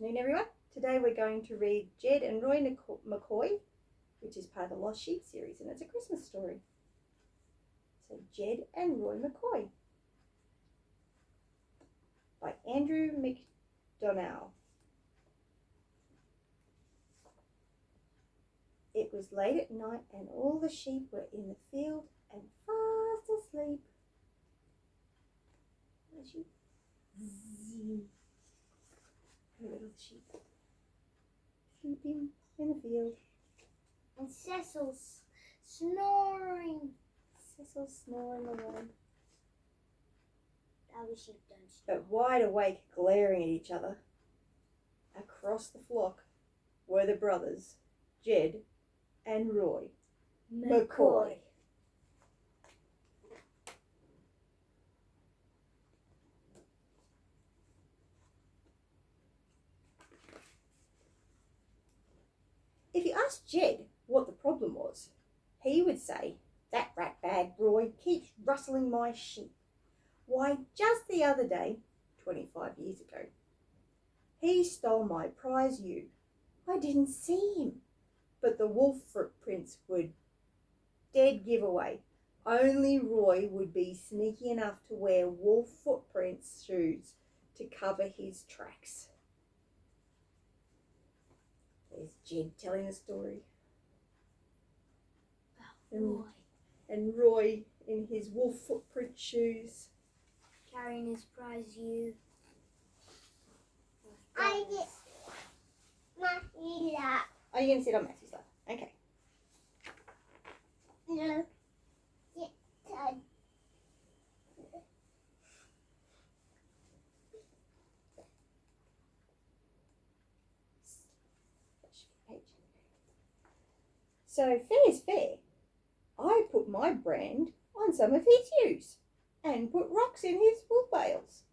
afternoon, everyone. Today we're going to read Jed and Roy McCoy, which is part of the Lost Sheep series, and it's a Christmas story. So Jed and Roy McCoy by Andrew McDonnell. It was late at night and all the sheep were in the field and fast asleep. The sheep. Look at the sheep sleeping in the field. And Cecil's snoring. Cecil's snoring away. Other sheep don't snore. But wide awake, glaring at each other, across the flock were the brothers, Jed and Roy McCoy. If you asked Jed what the problem was, he would say, "That rat-bag Roy keeps rustling my sheep. Why, just the other day, 25 years ago, he stole my prize ewe. I didn't see him, but the wolf footprints were dead giveaway. Only Roy would be sneaky enough to wear wolf footprints shoes to cover his tracks." There's Jed telling the story. And Roy in his wolf footprint shoes. Carrying his prize ewe. Are you going to sit on Matthew's lap? Okay. No. So fair's fair. I put my brand on some of his ewes and put rocks in his wool bales.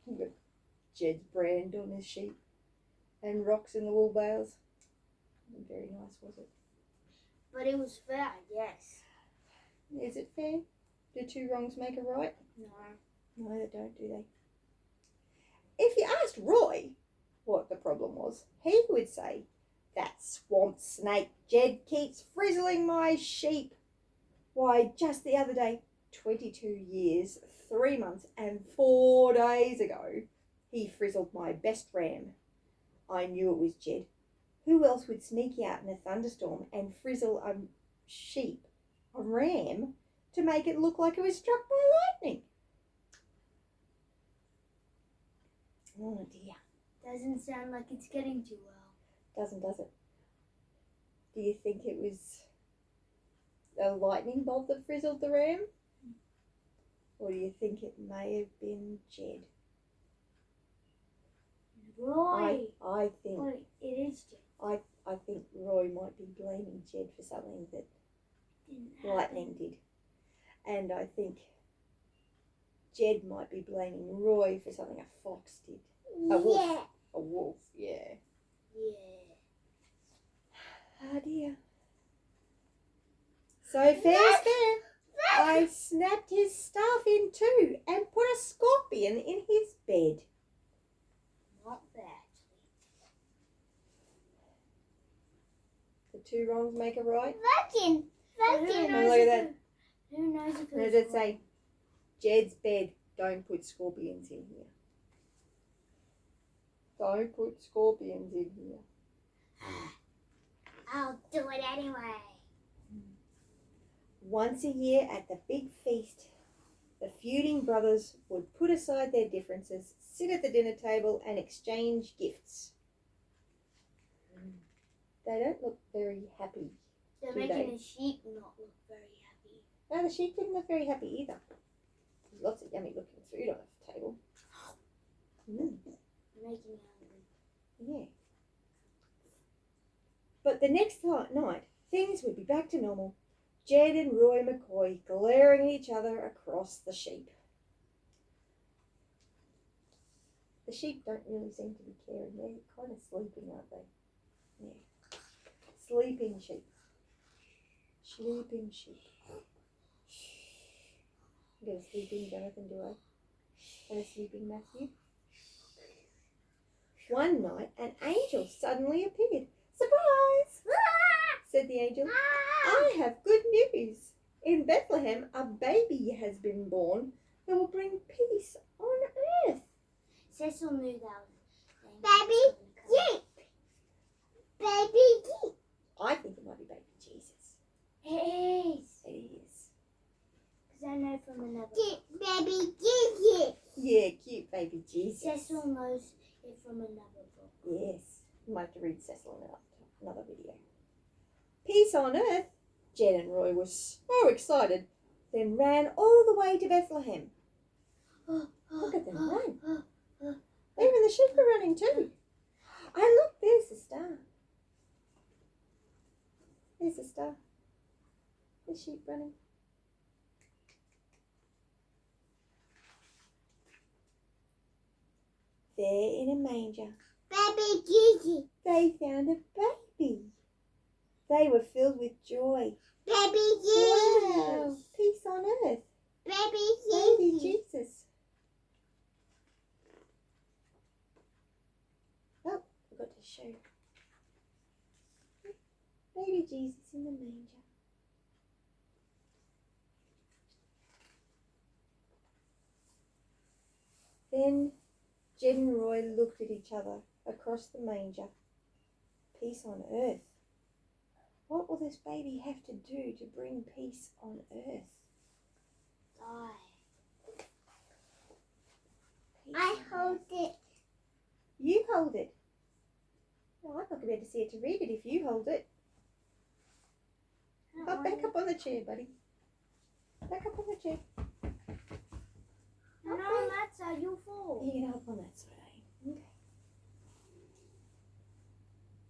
He got Jed's brand on his sheep and rocks in the wool bales. Very nice, was it? But it was fair, I guess. Is it fair? Do two wrongs make a right? No. No, they don't, do they? If you asked Roy what the problem was, he would say, "That swamp snake Jed keeps frizzling my sheep. Why, just the other day, 22 years, 3 months and 4 days ago, he frizzled my best ram. I knew it was Jed. Who else would sneak out in a thunderstorm and frizzle a ram, to make it look like it was struck by lightning?" Oh dear. Doesn't sound like it's getting too well. Doesn't, does it? Do you think it was a lightning bolt that frizzled the ram? Or do you think it may have been Jed? Roy. I think Roy, it is Jed. I think Roy might be blaming Jed for something that lightning did. And I think Jed might be blaming Roy for something a fox did. A wolf. Yeah. A wolf, yeah. Yeah. Oh dear. So fair's fair. I snapped his staff in two and put a scorpion in his bed. Not bad. The two wrongs make a right. Vacuum. And look at that. Who knows if And does it say, "Jed's bed, don't put scorpions in here. Don't put scorpions in here." I'll do it anyway. Once a year at the big feast, the feuding brothers would put aside their differences, sit at the dinner table and exchange gifts. They don't look very happy. They're Do making they? the sheep not look very happy. No, the sheep didn't look very happy either. There's lots of yummy looking food on the table. They're making me hungry. Yeah. But the next night, things would be back to normal. Jed and Roy McCoy glaring at each other across the sheep. The sheep don't really seem to be caring. They're kind of sleeping, aren't they? Yeah. Sleeping sheep. Sleeping sheep. You got a sleeping Jonathan, do I? And a sleeping Matthew? One night, an angel suddenly appeared. "Surprise!" said the angel. "I have good news. In Bethlehem, a baby has been born that will bring peace on earth." Cecil knew that was Baby Jeep. Baby Jeep. I think it might be baby Jesus. It is. It is. Because I know from another. Baby Jesus. Yeah, cute baby Jesus. Cecil knows it from another book. Yes. You might have to read Cecil in another video. Peace on earth. Jed and Roy were so excited, then ran all the way to Bethlehem. Look at them run. Even the sheep are running too. Oh, look, there's the star. There's the star. The sheep running. There in a manger, Baby Jesus. they found a baby. They were filled with joy. Baby Wow, Jesus. peace on earth. Baby Baby Jesus. Jesus. Oh, forgot to show. Baby Jesus in the manger. Then Jed and Roy looked at each other across the manger. Peace on earth. What will this baby have to do to bring peace on earth? Die. Peace I on hold earth. it. You hold it. Well, I'm not going to be able to see it to read it if you hold it. Up, back up on the chair, buddy. Back up on the chair. No, on that side, you'll fall. You get up on that side, eh? Okay.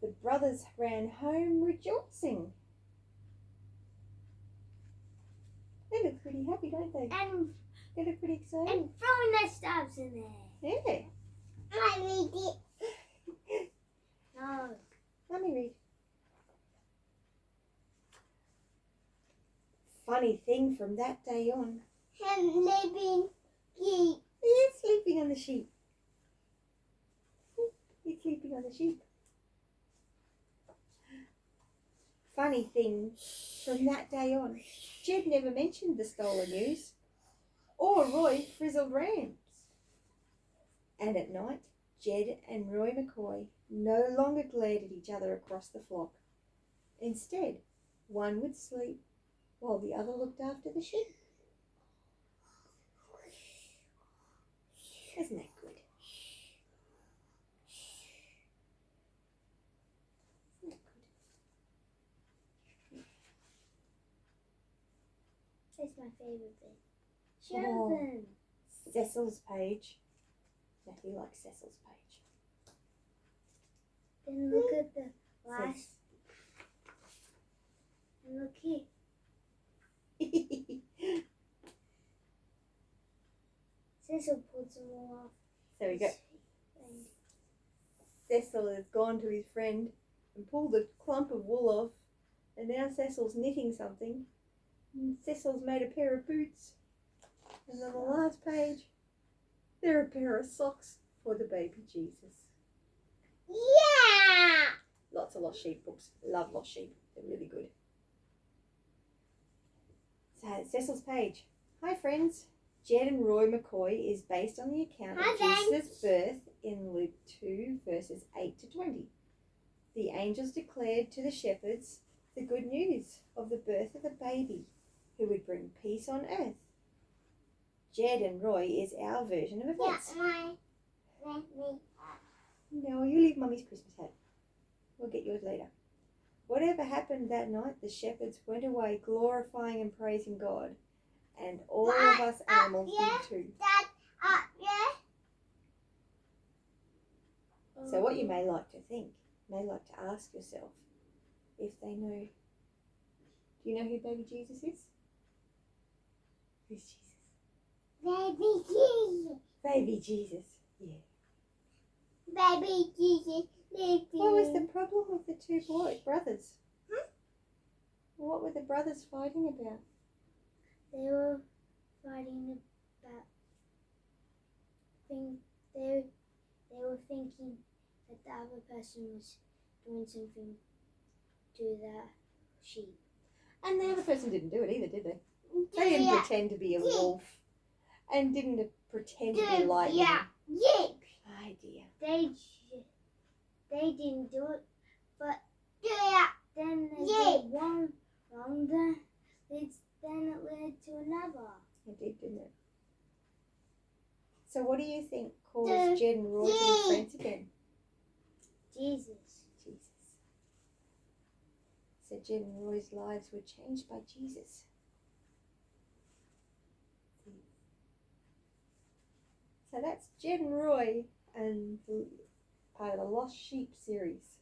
The brothers ran home rejoicing. They look pretty happy, don't they? And They look pretty excited. throwing their stabs in there. Yeah. I read it. No. Let me read. Funny thing from that day on. I'm living Jeep. He's sleeping on the sheep. He's sleeping on the sheep. Funny thing from that day on. Jed never mentioned the stolen news or Roy frizzled rams. And at night, Jed and Roy McCoy no longer glared at each other across the flock. Instead, one would sleep while the other looked after the sheep. Isn't that good? Isn't that good? It's my favourite bit. Show Oh. them. Cecil's page. Matthew likes Cecil's page. Then look at the last. And look here. Cecil puts them all off. There we go. Cecil has gone to his friend and pulled a clump of wool off, and now Cecil's knitting something. And Cecil's made a pair of boots. And on the last page, there are a pair of socks for the baby Jesus. Yeah. Lots of Lost Sheep books. Love Lost Sheep. They're really good. So, Cecil's page. Hi, friends. Jed and Roy McCoy is based on the account Hi, of thanks. Jesus' birth in Luke 2, verses 8 to 20. The angels declared to the shepherds the good news of the birth of the baby who would bring peace on earth. Jed and Roy is our version of Yeah, events. me. No, you leave Mummy's Christmas hat. We'll get yours later. Whatever happened that night, the shepherds went away glorifying and praising God. And all of us animals yeah. did too. Dad, yeah. So what you may like to think, may like to ask yourself if they know. Do you know who baby Jesus is? Who's Jesus? Baby Jesus. Baby Jesus. Yeah. Baby Jesus. Baby. What was the problem with the two brothers? Huh? What were the brothers fighting about? They were fighting about they were thinking that the other person was doing something to the sheep. And the other person didn't do it either, did they? They didn't pretend to be a wolf and didn't pretend to be lightning. Yeah. Oh dear. They didn't do it, but Yeah. then they Yeah. did one wrong. Then it led to another. It did, didn't it? So what do you think caused Jed and Roy to be friends again? Jesus. Jesus. So Jed and Roy's lives were changed by Jesus. So that's Jed and Roy and part of the Lost Sheep series.